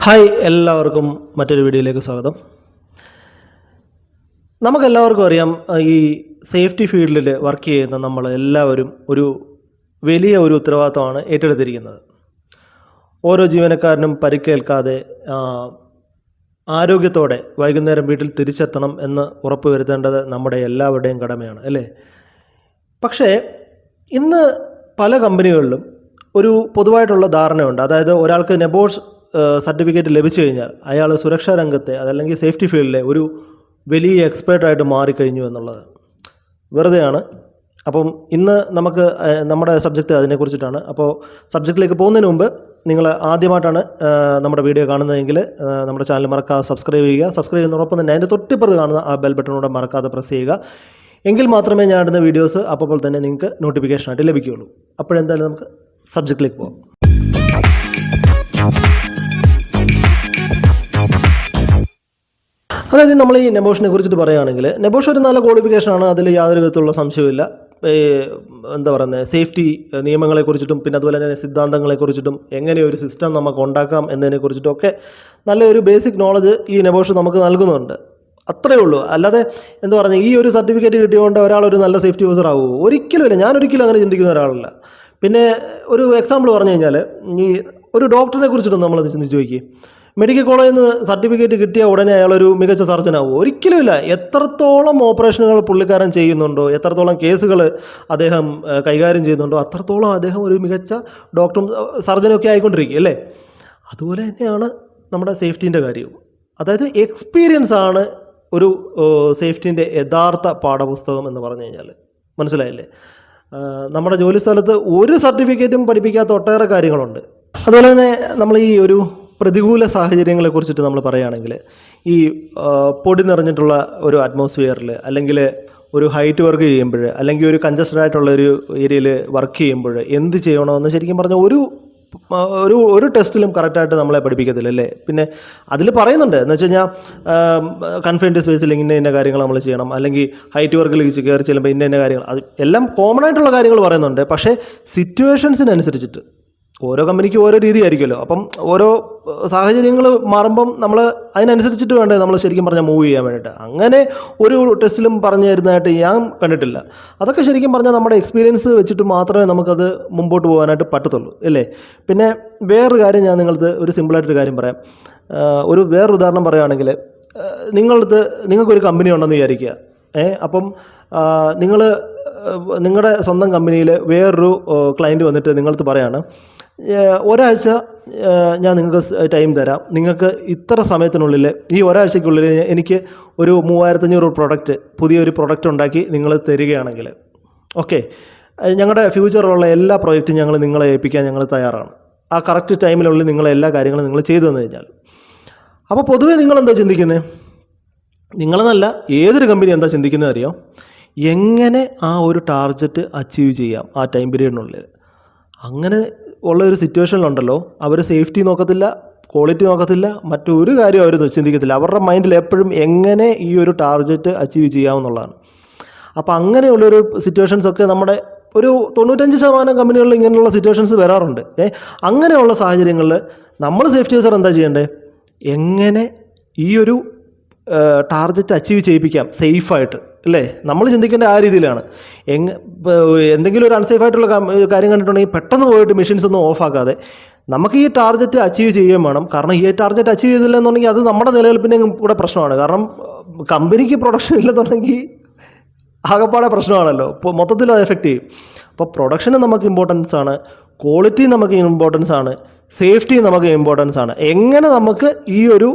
Hi, എല്ലാവർക്കും മറ്റൊരു വീഡിയോയിലേക്ക് സ്വാഗതം. നമുക്കെല്ലാവർക്കും അറിയാം, ഈ സേഫ്റ്റി ഫീൽഡിൽ വർക്ക് ചെയ്യുന്ന നമ്മൾ എല്ലാവരും വലിയ ഉത്തരവാദിത്തമാണ് ഏറ്റെടുത്തിരിക്കുന്നത്. ഓരോ ജീവനക്കാരനും പരിക്കേൽക്കാതെ ആരോഗ്യത്തോടെ വൈകുന്നേരം വീട്ടിൽ തിരിച്ചെത്തണം എന്ന് ഉറപ്പുവരുത്തേണ്ടത് നമ്മുടെ എല്ലാവരുടെയും കടമയാണ്, അല്ലേ? പക്ഷേ ഇന്ന് പല കമ്പനികളിലും ഒരു പൊതുവായിട്ടുള്ള ധാരണയുണ്ട്. അതായത് ഒരാൾക്ക് നെബോഷ് സർട്ടിഫിക്കറ്റ് ലഭിച്ചു കഴിഞ്ഞാൽ അയാൾ സുരക്ഷാ രംഗത്തെ അതല്ലെങ്കിൽ സേഫ്റ്റി ഫീൽഡിലെ ഒരു വലിയ എക്സ്പേർട്ടായിട്ട് മാറിക്കഴിഞ്ഞു എന്നുള്ളത് വെറുതെയാണ്. അപ്പം ഇന്ന് നമുക്ക് നമ്മുടെ സബ്ജക്റ്റ് അതിനെക്കുറിച്ചിട്ടാണ്. അപ്പോൾ സബ്ജക്റ്റിലേക്ക് പോകുന്നതിന് മുമ്പ് നിങ്ങൾ ആദ്യമായിട്ടാണ് നമ്മുടെ വീഡിയോ കാണുന്നതെങ്കിൽ നമ്മുടെ ചാനൽ മറക്കാതെ സബ്സ്ക്രൈബ് ചെയ്യുക. സബ്സ്ക്രൈബ് ചെയ്യുന്നതോടൊപ്പം തന്നെ അതിൻ്റെ തൊട്ടിപ്പുറത്ത് കാണുന്ന ആ ബെൽ ബട്ടണോടെ മറക്കാതെ പ്രസ് ചെയ്യുക. എങ്കിൽ മാത്രമേ ഞാൻ ഇടുന്ന വീഡിയോസ് അപ്പോൾ തന്നെ നിങ്ങൾക്ക് നോട്ടിഫിക്കേഷനായിട്ട് ലഭിക്കുകയുള്ളൂ. അപ്പോഴെന്തായാലും നമുക്ക് സബ്ജക്റ്റിലേക്ക് പോകാം. അതായത് നമ്മൾ ഈ നെബോഷിനെ കുറിച്ചിട്ട് പറയുകയാണെങ്കിൽ, നെബോഷ് ഒരു നല്ല ക്വാളിഫിക്കേഷനാണ്, അതിൽ യാതൊരു വിധത്തിലുള്ള സംശയമില്ല. എന്താ പറയുന്നത്, സേഫ്റ്റി നിയമങ്ങളെക്കുറിച്ചിട്ടും പിന്നെ അതുപോലെ തന്നെ സിദ്ധാന്തങ്ങളെക്കുറിച്ചിട്ടും എങ്ങനെ ഒരു സിസ്റ്റം നമുക്ക് ഉണ്ടാക്കാം എന്നതിനെക്കുറിച്ചിട്ടും ഒക്കെ നല്ലൊരു ബേസിക് നോളജ് ഈ നെബോഷ് നമുക്ക് നൽകുന്നുണ്ട്. അത്രയേ ഉള്ളൂ. അല്ലാതെ എന്താ പറയുക, ഈ ഒരു സർട്ടിഫിക്കറ്റ് കിട്ടിയതുകൊണ്ട് ഒരാളൊരു നല്ല സേഫ്റ്റി ഓഫീസർ ആവുമോ? ഒരിക്കലുമില്ല. ഞാനൊരിക്കലും അങ്ങനെ ചിന്തിക്കുന്ന ഒരാളല്ല. പിന്നെ ഒരു എക്സാമ്പിൾ പറഞ്ഞു കഴിഞ്ഞാൽ, ഈ ഒരു ഡോക്ടറിനെ കുറിച്ചിട്ടൊന്നും നമ്മളത് ചിന്തിച്ച് നോക്കി. മെഡിക്കൽ കോളേജിൽ നിന്ന് സർട്ടിഫിക്കറ്റ് കിട്ടിയ ഉടനെ അയാളൊരു മികച്ച സർജനാവുമോ? ഒരിക്കലുമില്ല. എത്രത്തോളം ഓപ്പറേഷനുകൾ പുള്ളിക്കാരൻ ചെയ്യുന്നുണ്ടോ, എത്രത്തോളം കേസുകൾ അദ്ദേഹം കൈകാര്യം ചെയ്യുന്നുണ്ടോ, അത്രത്തോളം അദ്ദേഹം ഒരു മികച്ച ഡോക്ടറും സർജനൊക്കെ ആയിക്കൊണ്ടിരിക്കും, അല്ലേ? അതുപോലെ തന്നെയാണ് നമ്മുടെ സേഫ്റ്റീൻ്റെ കാര്യവും. അതായത് എക്സ്പീരിയൻസ് ആണ് ഒരു സേഫ്റ്റീൻ്റെ യഥാർത്ഥ പാഠപുസ്തകം എന്ന് പറഞ്ഞു കഴിഞ്ഞാൽ. മനസ്സിലായില്ലേ? നമ്മുടെ ജോലി സ്ഥലത്ത് ഒരു സർട്ടിഫിക്കറ്റും പഠിപ്പിക്കാത്ത ഒട്ടേറെ കാര്യങ്ങളുണ്ട്. അതുപോലെ തന്നെ നമ്മൾ ഈ ഒരു പ്രതികൂല സാഹചര്യങ്ങളെക്കുറിച്ചിട്ട് നമ്മൾ പറയുകയാണെങ്കിൽ, ഈ പൊടി നിറഞ്ഞിട്ടുള്ള ഒരു അറ്റ്മോസ്ഫിയറിൽ അല്ലെങ്കിൽ ഒരു ഹൈറ്റ് വർക്ക് ചെയ്യുമ്പോൾ അല്ലെങ്കിൽ ഒരു കൺജസ്റ്റഡ് ആയിട്ടുള്ള ഒരു ഏരിയയിൽ വർക്ക് ചെയ്യുമ്പോൾ എന്ത് ചെയ്യണമെന്ന് ശരിക്കും പറഞ്ഞാൽ ഒരു ടെസ്റ്റിലും കറക്റ്റായിട്ട് നമ്മളെ പഠിപ്പിക്കത്തില്ല, അല്ലേ? പിന്നെ അതിൽ പറയുന്നുണ്ട് എന്ന് വെച്ച് കഴിഞ്ഞാൽ, കൺഫൈൻഡ് സ്പേസിൽ ഇന്ന കാര്യങ്ങൾ നമ്മൾ ചെയ്യണം, അല്ലെങ്കിൽ ഹൈറ്റ് വർക്കിൽ കയറി ചെല്ലുമ്പോൾ ഇന്ന കാര്യങ്ങൾ, അത് എല്ലാം കോമൺ ആയിട്ടുള്ള കാര്യങ്ങൾ പറയുന്നുണ്ട്. പക്ഷേ സിറ്റുവേഷൻസിനനുസരിച്ചിട്ട് ഓരോ കമ്പനിക്ക് ഓരോ രീതി ആയിരിക്കുമല്ലോ. അപ്പം ഓരോ സാഹചര്യങ്ങൾ മാറുമ്പം നമ്മൾ അതിനനുസരിച്ചിട്ട് വേണ്ടേ നമ്മൾ ശരിക്കും പറഞ്ഞാൽ മൂവ് ചെയ്യാൻ വേണ്ടിയിട്ട്. അങ്ങനെ ഒരു ടെസ്റ്റിലും പറഞ്ഞു തരുന്നതായിട്ട് ഞാൻ കണ്ടിട്ടില്ല. അതൊക്കെ ശരിക്കും പറഞ്ഞാൽ നമ്മുടെ എക്സ്പീരിയൻസ് വെച്ചിട്ട് മാത്രമേ നമുക്കത് മുമ്പോട്ട് പോകാനായിട്ട് പറ്റത്തുള്ളൂ, അല്ലേ? പിന്നെ വേറൊരു കാര്യം ഞാൻ നിങ്ങളത് ഒരു സിമ്പിളായിട്ടൊരു കാര്യം പറയാം. വേറൊരു ഉദാഹരണം പറയുകയാണെങ്കിൽ, നിങ്ങൾക്കൊരു കമ്പനി ഉണ്ടെന്ന് വിചാരിക്കുക. അപ്പം നിങ്ങളുടെ സ്വന്തം കമ്പനിയിൽ വേറൊരു ക്ലയൻറ്റ് വന്നിട്ട് നിങ്ങളടുത്ത് പറയാണ്, ഒരാഴ്ച ഞാൻ നിങ്ങൾക്ക് ടൈം തരാം, നിങ്ങൾക്ക് ഇത്ര സമയത്തിനുള്ളിൽ, ഈ ഒരാഴ്ചയ്ക്കുള്ളിൽ എനിക്ക് ഒരു 3500 പുതിയൊരു പ്രൊഡക്റ്റ് ഉണ്ടാക്കി നിങ്ങൾ തരികയാണെങ്കിൽ, ഓക്കെ, ഞങ്ങളുടെ ഫ്യൂച്ചറിലുള്ള എല്ലാ പ്രോജക്റ്റും നിങ്ങളെ ഏൽപ്പിക്കാൻ ഞങ്ങൾ തയ്യാറാണ്. ആ കറക്റ്റ് ടൈമിനുള്ളിൽ എല്ലാ കാര്യങ്ങളും നിങ്ങൾ ചെയ്തു തന്നു കഴിഞ്ഞാൽ. അപ്പോൾ പൊതുവേ നിങ്ങളെന്താ ചിന്തിക്കുന്നത്? നിങ്ങളെന്നല്ല, ഏതൊരു കമ്പനി എന്താ ചിന്തിക്കുന്നത് അറിയാം? എങ്ങനെ ആ ഒരു ടാർഗറ്റ് അച്ചീവ് ചെയ്യാം ആ ടൈം പീരീഡിനുള്ളിൽ. അങ്ങനെ ഉള്ള ഒരു സിറ്റുവേഷനിലുണ്ടല്ലോ, അവർ സേഫ്റ്റി നോക്കത്തില്ല, ക്വാളിറ്റി നോക്കത്തില്ല, മറ്റൊരു കാര്യം അവർ ചിന്തിക്കത്തില്ല. അവരുടെ മൈൻഡിൽ എപ്പോഴും എങ്ങനെ ഈ ഒരു ടാർഗറ്റ് അച്ചീവ് ചെയ്യാമെന്നുള്ളതാണ്. അപ്പോൾ അങ്ങനെയുള്ളൊരു സിറ്റുവേഷൻസൊക്കെ നമ്മുടെ ഒരു 95% കമ്പനികളിൽ ഇങ്ങനെയുള്ള സിറ്റുവേഷൻസ് വരാറുണ്ട്. അങ്ങനെയുള്ള സാഹചര്യങ്ങളിൽ നമ്മൾ സേഫ്റ്റി ഓഫീസർ എന്താ ചെയ്യേണ്ടത്? എങ്ങനെ ഈ ഒരു ടാർഗറ്റ് അച്ചീവ് ചെയ്യിപ്പിക്കാം സേഫായിട്ട്, അല്ലേ? നമ്മൾ ചിന്തിക്കേണ്ട ആ രീതിയിലാണ്. എന്തെങ്കിലും ഒരു അൺസേഫായിട്ടുള്ള കാര്യം കണ്ടിട്ടുണ്ടെങ്കിൽ പെട്ടെന്ന് പോയിട്ട് മെഷീൻസ് ഒന്നും ഓഫാക്കാതെ നമുക്ക് ഈ ടാർഗറ്റ് അച്ചീവ് ചെയ്യുകയും വേണം. കാരണം ഈ ടാർഗറ്റ് അച്ചീവ് ചെയ്തില്ല എന്നുണ്ടെങ്കിൽ അത് നമ്മുടെ നിലനിൽപ്പിൻ്റെയും കൂടെ പ്രശ്നമാണ്. കാരണം കമ്പനിക്ക് പ്രൊഡക്ഷൻ ഇല്ലെന്നുണ്ടെങ്കിൽ ആകപ്പാടെ പ്രശ്നമാണല്ലോ. ഇപ്പോൾ മൊത്തത്തിൽ അത് എഫക്റ്റ് ചെയ്യും. അപ്പോൾ പ്രൊഡക്ഷന് നമുക്ക് ഇമ്പോർട്ടൻസ് ആണ്, ക്വാളിറ്റി നമുക്ക് ഇമ്പോർട്ടൻസ് ആണ്, സേഫ്റ്റി നമുക്ക് ഇമ്പോർട്ടൻസ് ആണ്. എങ്ങനെ നമുക്ക് ഈ ഒരു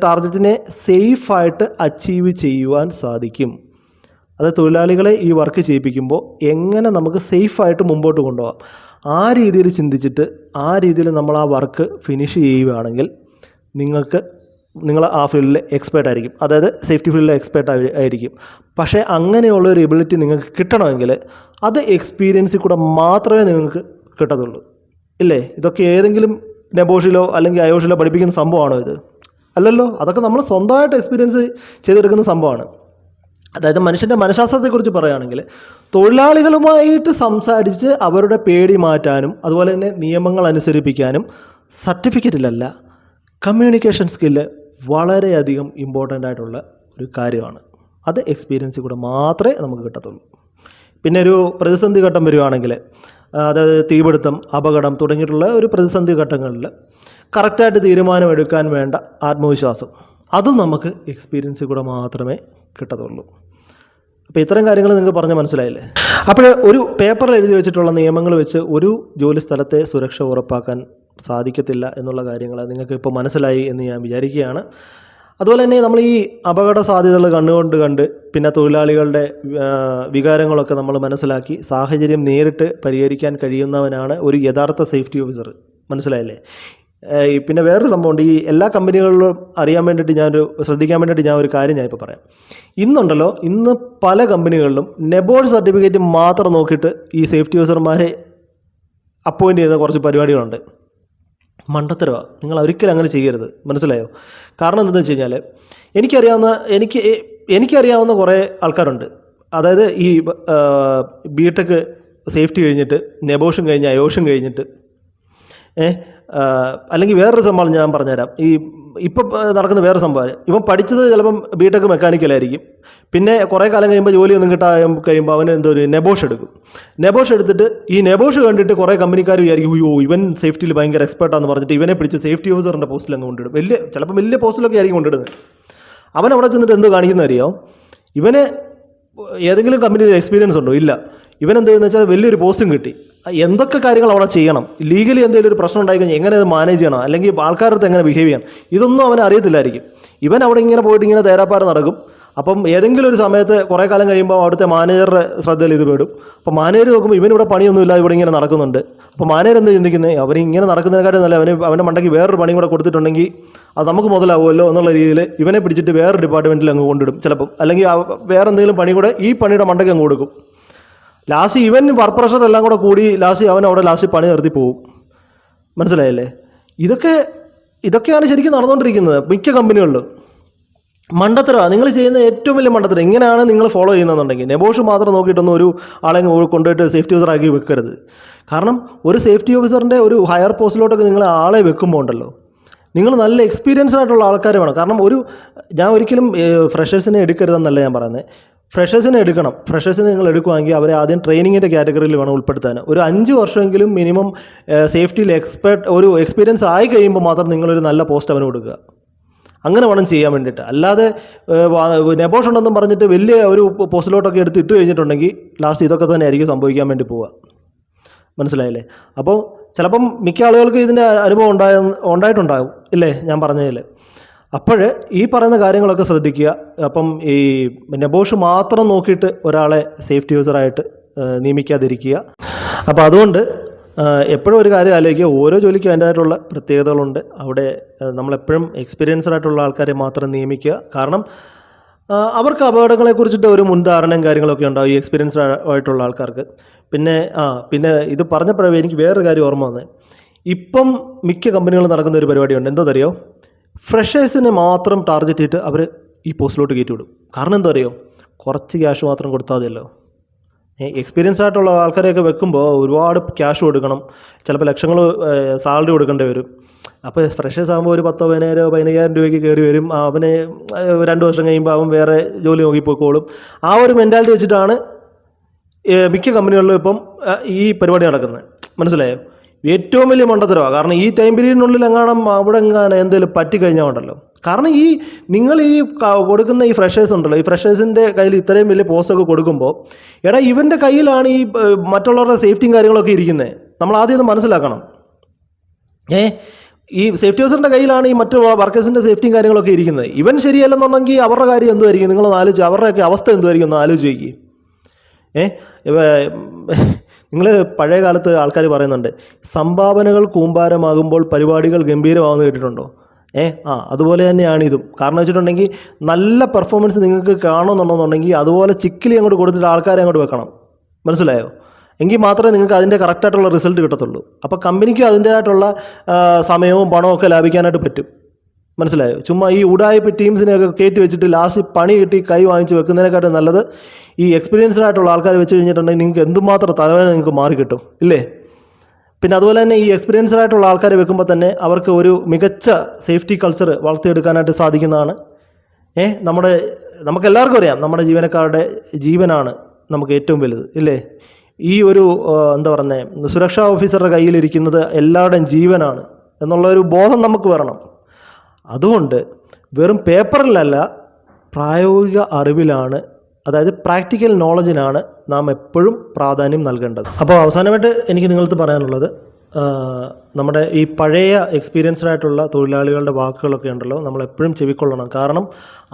ടാർഗറ്റിനെ സേഫായിട്ട് അച്ചീവ് ചെയ്യുവാൻ സാധിക്കും, അത് തൊഴിലാളികളെ ഈ വർക്ക് ചെയ്യിപ്പിക്കുമ്പോൾ എങ്ങനെ നമുക്ക് സേഫായിട്ട് മുമ്പോട്ട് കൊണ്ടുപോകാം, ആ രീതിയിൽ ചിന്തിച്ചിട്ട് ആ രീതിയിൽ നമ്മൾ ആ വർക്ക് ഫിനിഷ് ചെയ്യുകയാണെങ്കിൽ നിങ്ങൾ ആ ഫീൽഡിൽ എക്സ്പേർട്ട് ആയിരിക്കും. അതായത് സേഫ്റ്റി ഫീൽഡിൽ എക്സ്പേർട്ട് ആയിരിക്കും. പക്ഷേ അങ്ങനെയുള്ളൊരു എബിലിറ്റി നിങ്ങൾക്ക് കിട്ടണമെങ്കിൽ അത് എക്സ്പീരിയൻസിൽ കൂടെ മാത്രമേ നിങ്ങൾക്ക് കിട്ടത്തുള്ളൂ, ഇല്ലേ? ഇതൊക്കെ ഏതെങ്കിലും നെബോഷിലോ അല്ലെങ്കിൽ അയോഷിലോ പഠിപ്പിക്കുന്ന സംഭവമാണോ ഇത്? അല്ലല്ലോ. അതൊക്കെ നമ്മൾ സ്വന്തമായിട്ട് എക്സ്പീരിയൻസ് ചെയ്തെടുക്കുന്ന സംഭവമാണ്. അതായത് മനുഷ്യൻ്റെ മനഃശാസ്ത്രത്തെക്കുറിച്ച് പറയുകയാണെങ്കിൽ, തൊഴിലാളികളുമായിട്ട് സംസാരിച്ച് അവരുടെ പേടി മാറ്റാനും അതുപോലെ തന്നെ നിയമങ്ങൾ അനുസരിപ്പിക്കാനും സർട്ടിഫിക്കറ്റിലല്ല, കമ്മ്യൂണിക്കേഷൻ സ്കില്ല് വളരെയധികം ഇമ്പോർട്ടൻ്റ് ആയിട്ടുള്ള ഒരു കാര്യമാണ്. അത് എക്സ്പീരിയൻസിൽ കൂടെ മാത്രമേ നമുക്ക് കിട്ടത്തുള്ളൂ. പിന്നെ ഒരു പ്രതിസന്ധി ഘട്ടം വരികയാണെങ്കിൽ, അതായത് തീപിടുത്തം, അപകടം തുടങ്ങിയിട്ടുള്ള ഒരു പ്രതിസന്ധി ഘട്ടങ്ങളിൽ കറക്റ്റായിട്ട് തീരുമാനമെടുക്കാൻ വേണ്ട ആത്മവിശ്വാസം, അതും നമുക്ക് എക്സ്പീരിയൻസിൽ കൂടെ മാത്രമേ കിട്ടത്തുള്ളൂ. അപ്പോൾ ഇത്തരം കാര്യങ്ങൾ നിങ്ങൾക്ക് പറഞ്ഞ് മനസ്സിലായില്ലേ? അപ്പോൾ ഒരു പേപ്പറിൽ എഴുതി വെച്ചിട്ടുള്ള നിയമങ്ങൾ വെച്ച് ഒരു ജോലി സ്ഥലത്തെ സുരക്ഷ ഉറപ്പാക്കാൻ സാധിക്കത്തില്ല എന്നുള്ള കാര്യങ്ങൾ നിങ്ങൾക്ക് ഇപ്പോൾ മനസ്സിലായി എന്ന് ഞാൻ വിചാരിക്കുകയാണ്. അതുപോലെ തന്നെ നമ്മൾ ഈ അപകട സാധ്യതകൾ കണ്ടുകൊണ്ട് പിന്നെ തൊഴിലാളികളുടെ വികാരങ്ങളൊക്കെ നമ്മൾ മനസ്സിലാക്കി സാഹചര്യം നേരിട്ട് പരിഹരിക്കാൻ കഴിയുന്നവനാണ് ഒരു യഥാർത്ഥ സേഫ്റ്റി ഓഫീസർ. മനസ്സിലായില്ലേ? പിന്നെ വേറൊരു സംഭവമുണ്ട്. ഈ എല്ലാ കമ്പനികളിലും അറിയാൻ വേണ്ടിയിട്ട് ശ്രദ്ധിക്കാൻ വേണ്ടിയിട്ട് ഞാൻ ഒരു കാര്യം ഞാൻ ഇപ്പോൾ പറയാം. ഇന്ന് പല കമ്പനികളിലും നെബോർഡ് സർട്ടിഫിക്കറ്റ് മാത്രം നോക്കിയിട്ട് ഈ സേഫ്റ്റി ഓഫീസർമാരെ അപ്പോയിൻ്റ് ചെയ്യുന്ന കുറച്ച് പരിപാടികളുണ്ട്. മണ്ടത്തരമാണ്. നിങ്ങൾ ഒരിക്കലും അങ്ങനെ ചെയ്യരുത്. മനസ്സിലായോ? കാരണം എന്താണെന്ന് വെച്ച് കഴിഞ്ഞാൽ എനിക്കറിയാവുന്ന കുറേ ആൾക്കാരുണ്ട്. അതായത് ഈ ബിടെക് സേഫ്റ്റി കഴിഞ്ഞിട്ട്, നെബോഷൻ കഴിഞ്ഞ്, അയോഷൻ കഴിഞ്ഞിട്ട്, അല്ലെങ്കിൽ വേറൊരു സംഭവം ഞാൻ പറഞ്ഞുതരാം. ഇപ്പം നടക്കുന്ന വേറെ സംഭവം, ഇവൻ പഠിച്ചത് ചിലപ്പം ബിടെക് മെക്കാനിക്കലായിരിക്കും. പിന്നെ കുറേ കാലം കഴിയുമ്പോൾ ജോലിയൊന്നും കഴിയുമ്പോൾ അവന് ഒരു നെബോഷ് എടുക്കും. നെബോഷ് എടുത്തിട്ട് ഈ നെബോഷ് കണ്ടിട്ട് കുറേ കമ്പനിക്കാർ വിചാരിക്കും, ഇവൻ സേഫ്റ്റിയിൽ ഭയങ്കര എക്സ്പെർട്ടാന്ന് പറഞ്ഞിട്ട് ഇവനെ പിടിച്ച് സേഫ്റ്റി ഓഫീസറിൻ്റെ പോസ്റ്റിൽ അങ്ങ് കൊണ്ടിടും. ചിലപ്പോൾ വലിയ പോസ്റ്റിലൊക്കെ ആയിരിക്കും കൊണ്ടിടുന്നത്. അവൻ അവിടെ ചെന്നിട്ട് എന്തോ കാണിക്കുന്ന അറിയാം? ഇവന് ഏതെങ്കിലും കമ്പനിയിൽ എക്സ്പീരിയൻസ് ഉണ്ടോ? ഇല്ല. ഇവൻ എന്ത് ചെയ്യുന്നത് വെച്ചാൽ വലിയൊരു പോസ്റ്റും കിട്ടി. എന്തൊക്കെ കാര്യങ്ങൾ അവിടെ ചെയ്യണം, ലീഗലി എന്തെങ്കിലും ഒരു പ്രശ്നം ഉണ്ടായിക്കഴിഞ്ഞാൽ എങ്ങനെ അത് മാനേജ് ചെയ്യണം, അല്ലെങ്കിൽ ആൾക്കാരുടെ അടുത്ത് എങ്ങനെ ബിഹേവ് ചെയ്യണം, ഇതൊന്നും അവന് അറിയത്തില്ലായിരിക്കും. ഇവൻ അവിടെ ഇങ്ങനെ പോയിട്ട് ഇങ്ങനെ തേരാപ്പാര നടക്കും. അപ്പം ഏതെങ്കിലും ഒരു സമയത്ത് കുറേ കാലം കഴിയുമ്പോൾ അവിടുത്തെ മാനേജറുടെ ശ്രദ്ധയിൽ ഇത് പെടും. അപ്പോൾ മാനേജർ നോക്കുമ്പോൾ ഇവനിവിടെ പണിയൊന്നുമില്ല, ഇവിടെ ഇങ്ങനെ നടക്കുന്നുണ്ട്. അപ്പോൾ മാനേജർ എന്താ ചിന്തിക്കുന്നത്? ഇങ്ങനെ നടക്കുന്നതിനെക്കാട്ടും നല്ല അവൻ്റെ മണ്ടയ്ക്ക് വേറൊരു പണിയും കൂടെ കൊടുത്തിട്ടുണ്ടെങ്കിൽ അത് നമുക്ക് മുതലാവുമല്ലോ എന്നുള്ള രീതിയിൽ ഇവനെ പിടിച്ചിട്ട് വേറൊരു ഡിപ്പാർട്ട്മെൻറ്റിൽ അങ്ങ് കൊണ്ടിടും ചിലപ്പം. അല്ലെങ്കിൽ വേറെ എന്തെങ്കിലും പണി കൂടെ ഈ പണിയുടെ മണ്ടയ്ക്ക് അങ്ങ് കൊടുക്കും. ലാസ്റ്റ് ഇവൻ വർക്ക് പ്രഷർ എല്ലാം കൂടെ കൂടി അവൻ അവിടെ പണി നിർത്തി പോകും. മനസ്സിലായല്ലേ? ഇതൊക്കെയാണ് ശരിക്കും നടന്നുകൊണ്ടിരിക്കുന്നത് മിക്ക കമ്പനികളിലും. മണ്ടത്തരമാണ് നിങ്ങൾ ചെയ്യുന്ന ഏറ്റവും വലിയ മണ്ടത്തരം. ഇങ്ങനെയാണ് നിങ്ങൾ ഫോളോ ചെയ്യുന്നതെന്നുണ്ടെങ്കിൽ നെബോഷ് മാത്രം നോക്കിയിട്ടൊന്നും ഒരു ആളെ കൊണ്ടുപോയിട്ട് സേഫ്റ്റി ഓഫീസർ ആക്കി വെക്കരുത്. കാരണം ഒരു സേഫ്റ്റി ഓഫീസറിൻ്റെ ഒരു ഹയർ പോസ്റ്റിലോട്ടൊക്കെ നിങ്ങൾ ആളെ വെക്കുമ്പോൾ ഉണ്ടല്ലോ, നിങ്ങൾ നല്ല എക്സ്പീരിയൻസ്ഡ് ആയിട്ടുള്ള ആൾക്കാർ വേണം. കാരണം ഞാൻ ഒരിക്കലും ഫ്രഷേഴ്സിനെ എടുക്കരുതെന്നല്ല ഞാൻ പറയുന്നത്. ഫ്രഷേഴ്സിനെ എടുക്കണം. ഫ്രഷേഴ്സിനെ നിങ്ങൾ എടുക്കുകയാണെങ്കിൽ അവരെ ആദ്യം ട്രെയിനിങ്ങിൻ്റെ കാറ്റഗറിയിൽ വേണം ഉൾപ്പെടുത്താൻ. ഒരു 5 വർഷമെങ്കിലും മിനിമം സേഫ്റ്റിയിൽ എക്സ്പീരിയൻസ് ആയി കഴിയുമ്പോൾ മാത്രം നിങ്ങളൊരു നല്ല പോസ്റ്റ് അവന് കൊടുക്കുക. അങ്ങനെ വേണം ചെയ്യാൻ വേണ്ടിയിട്ട്. അല്ലാതെ നെബോഷ് ഉണ്ടെന്നും പറഞ്ഞിട്ട് വലിയ ഒരു പോസ്റ്റിലോട്ടൊക്കെ ഇട്ട് കഴിഞ്ഞിട്ടുണ്ടെങ്കിൽ ലാസ്റ്റ് ഇതൊക്കെ തന്നെ ആയിരിക്കും സംഭവിക്കാൻ വേണ്ടി പോവുക. മനസ്സിലായില്ലേ? അപ്പോൾ ചിലപ്പം മിക്ക ആളുകൾക്ക് ഇതിൻ്റെ അനുഭവം ഉണ്ടായിട്ടുണ്ടാകും ഇല്ലേ ഞാൻ പറഞ്ഞതിൽ. അപ്പോൾ ഈ പറയുന്ന കാര്യങ്ങളൊക്കെ ശ്രദ്ധിക്കുക. അപ്പം ഈ നെബോഷ് മാത്രം നോക്കിയിട്ട് ഒരാളെ സേഫ്റ്റി യൂസറായിട്ട് നിയമിക്കാതിരിക്കുക. അപ്പോൾ അതുകൊണ്ട് എപ്പോഴും ഒരു കാര്യം ആലോചിക്കുക, ഓരോ ജോലിക്കും അതിൻ്റേതായിട്ടുള്ള പ്രത്യേകതകളുണ്ട്. അവിടെ നമ്മളെപ്പോഴും എക്സ്പീരിയൻസ്ഡ് ആയിട്ടുള്ള ആൾക്കാരെ മാത്രം നിയമിക്കുക. കാരണം അവർക്ക് അപകടങ്ങളെക്കുറിച്ചിട്ട് ഒരു മുൻധാരണയും കാര്യങ്ങളൊക്കെ ഉണ്ടാവും ഈ എക്സ്പീരിയൻസ്ഡ് ആയിട്ടുള്ള ആൾക്കാർക്ക്. പിന്നെ ഇത് പറഞ്ഞപ്പോഴേ എനിക്ക് വേറൊരു കാര്യം ഓർമ്മ വന്നത്. ഇപ്പം മിക്ക കമ്പനികളും നടക്കുന്ന ഒരു പരിപാടിയുണ്ട്. എന്താണെന്നറിയോ? ഫ്രഷേഴ്സിനെ മാത്രം ടാർഗറ്റ് ചെയ്തിട്ട് അവർ ഈ പോസ്റ്റിലോട്ട് കയറ്റി വിടും. കാരണം എന്താ അറിയോ? കുറച്ച് ക്യാഷ് മാത്രം കൊടുത്താൽ മതിയല്ലോ. എക്സ്പീരിയൻസ് ആയിട്ടുള്ള ആൾക്കാരെയൊക്കെ വെക്കുമ്പോൾ ഒരുപാട് ക്യാഷ് കൊടുക്കണം, ചിലപ്പോൾ ലക്ഷങ്ങൾ സാലറി കൊടുക്കേണ്ടി വരും. അപ്പോൾ ഫ്രഷേഴ്സ് ആകുമ്പോൾ ഒരു 10,000-15,000 രൂപയ്ക്ക് കയറി വരും. അവന് 2 വർഷം കഴിയുമ്പോൾ അവൻ വേറെ ജോലി നോക്കിപ്പോയിക്കോളും. ആ ഒരു മെൻറ്റാലിറ്റി വെച്ചിട്ടാണ് മിക്ക കമ്പനികളിലും ഇപ്പം ഈ പരിപാടി നടക്കുന്നത്. മനസ്സിലായോ? ഏറ്റവും വലിയ മണ്ടത്തരമാണ്. കാരണം ഈ ടൈം പീരീഡിനുള്ളിൽ അവിടെ എന്തെങ്കിലും പറ്റിക്കഴിഞ്ഞാൽ ഉണ്ടല്ലോ. കാരണം നിങ്ങൾ കൊടുക്കുന്ന ഈ ഫ്രഷേഴ്സ് ഉണ്ടല്ലോ, ഈ ഫ്രഷേഴ്സിൻ്റെ കയ്യിൽ ഇത്രയും വലിയ പോസ്റ്റൊക്കെ കൊടുക്കുമ്പോൾ ഇവൻ്റെ കയ്യിലാണ് ഈ മറ്റുള്ളവരുടെ സേഫ്റ്റിയും കാര്യങ്ങളൊക്കെ ഇരിക്കുന്നത്. നമ്മൾ ആദ്യം ഇത് മനസ്സിലാക്കണം. ഈ സേഫ്റ്റി ഓഫീസറിൻ്റെ കയ്യിലാണ് ഈ മറ്റു വർക്കേഴ്സിൻ്റെ സേഫ്റ്റിയും കാര്യങ്ങളൊക്കെ ഇരിക്കുന്നത്. ഇവൻ ശരിയല്ലെന്നുണ്ടെങ്കിൽ അവരുടെ കാര്യം എന്തുമായിരിക്കും? നിങ്ങളൊന്ന് ആലോചിച്ച് അവരുടെയൊക്കെ അവസ്ഥ എന്തുമായിരിക്കും ഒന്ന് ആലോചിച്ച് നോക്കി. നിങ്ങൾ പഴയ കാലത്ത് ആൾക്കാർ പറയുന്നുണ്ട്, സംഭാവനകൾ കൂമ്പാരമാകുമ്പോൾ പരിപാടികൾ ഗംഭീരമാകുമെന്ന് കേട്ടിട്ടുണ്ടോ? അതുപോലെ തന്നെയാണ് ഇതും. കാരണം വെച്ചിട്ടുണ്ടെങ്കിൽ നല്ല പെർഫോമൻസ് നിങ്ങൾക്ക് കാണുമെന്നുണ്ടെന്നുണ്ടെങ്കിൽ അതുപോലെ ചിക്കിലി അങ്ങോട്ട് കൊടുത്തിട്ട് ആൾക്കാരെ അങ്ങോട്ട് വെക്കണം. മനസ്സിലായോ? എങ്കിൽ മാത്രമേ നിങ്ങൾക്ക് അതിൻ്റെ കറക്റ്റായിട്ടുള്ള റിസൾട്ട് കിട്ടത്തുള്ളൂ. അപ്പോൾ കമ്പനിക്ക് അതിൻ്റേതായിട്ടുള്ള സമയവും പണവും ഒക്കെ ലാഭിക്കാനായിട്ട് പറ്റും. മനസ്സിലായോ? ചുമ്മാ ഈ ഉടായ്പ ടീംസിനെയൊക്കെ കയറ്റി വെച്ചിട്ട് ലാസ്റ്റ് പണി കിട്ടി കൈ വാങ്ങിച്ച് വെക്കുന്നതിനെക്കാട്ടും നല്ലത് ഈ എക്സ്പീരിയൻസ്ഡ് ആയിട്ടുള്ള ആൾക്കാർ വെച്ച് കഴിഞ്ഞിട്ടുണ്ടെങ്കിൽ നിങ്ങൾക്ക് എന്തുമാത്രം തലവേദന നിങ്ങൾക്ക് മാറി കിട്ടും ഇല്ലേ? പിന്നെ അതുപോലെ തന്നെ ഈ എക്സ്പീരിയൻസ്ഡ് ആയിട്ടുള്ള ആൾക്കാരെ വെക്കുമ്പോൾ തന്നെ അവർക്ക് ഒരു മികച്ച സേഫ്റ്റി കൾച്ചർ വളർത്തിയെടുക്കാനായിട്ട് സാധിക്കുന്നതാണ്. നമുക്കെല്ലാവർക്കും അറിയാം നമ്മുടെ ജീവനക്കാരുടെ ജീവനാണ് നമുക്ക് ഏറ്റവും വലുത്, ഇല്ലേ? ഈ ഒരു എന്താ പറയുന്നത്, സുരക്ഷാ ഓഫീസറുടെ കയ്യിലിരിക്കുന്നത് എല്ലാവരുടെയും ജീവനാണ് എന്നുള്ളൊരു ബോധം നമുക്ക് വരണം. അതുകൊണ്ട് വെറും പേപ്പറിലല്ല, പ്രായോഗിക അറിവിലാണ്, അതായത് പ്രാക്ടിക്കൽ നോളജിനാണ് നാം എപ്പോഴും പ്രാധാന്യം നൽകേണ്ടത്. അപ്പോൾ അവസാനമായിട്ട് എനിക്ക് നിങ്ങളടുത്ത് പറയാനുള്ളത്, നമ്മുടെ ഈ പഴയ എക്സ്പീരിയൻസ്ഡ് ആയിട്ടുള്ള തൊഴിലാളികളുടെ വാക്കുകളൊക്കെ ഉണ്ടല്ലോ, നമ്മളെപ്പോഴും ചെവിക്കൊള്ളണം. കാരണം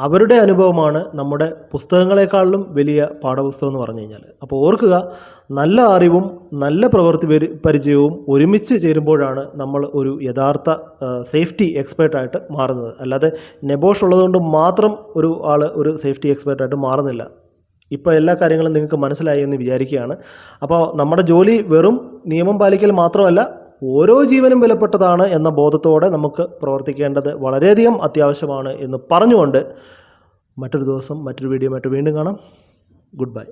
അവരുടെ അനുഭവമാണ് നമ്മുടെ പുസ്തകങ്ങളെക്കാളിലും വലിയ പാഠപുസ്തകം എന്ന് പറഞ്ഞു കഴിഞ്ഞാൽ. അപ്പോൾ ഓർക്കുക, നല്ല അറിവും നല്ല പ്രവൃത്തി പരിചയവും ഒരുമിച്ച് ചേരുമ്പോഴാണ് നമ്മൾ ഒരു യഥാർത്ഥ സേഫ്റ്റി എക്സ്പേർട്ടായിട്ട് മാറുന്നത്. അല്ലാതെ നെബോഷ് ഉള്ളതുകൊണ്ട് മാത്രം ഒരു ആൾ ഒരു സേഫ്റ്റി എക്സ്പേർട്ടായിട്ട് മാറുന്നില്ല. ഇപ്പോൾ എല്ലാ കാര്യങ്ങളും നിങ്ങൾക്ക് മനസ്സിലായി എന്ന് വിചാരിക്കുകയാണ്. അപ്പോൾ നമ്മുടെ ജോലി വെറും നിയമം പാലിക്കൽ മാത്രമല്ല, ഓരോ ജീവനും വിലപ്പെട്ടതാണ് എന്ന ബോധത്തോടെ നമുക്ക് പ്രവർത്തിക്കേണ്ടത് വളരെയധികം അത്യാവശ്യമാണ് എന്ന് പറഞ്ഞുകൊണ്ട് മറ്റൊരു ദിവസം മറ്റൊരു വീഡിയോ വീണ്ടും കാണാം. Good bye.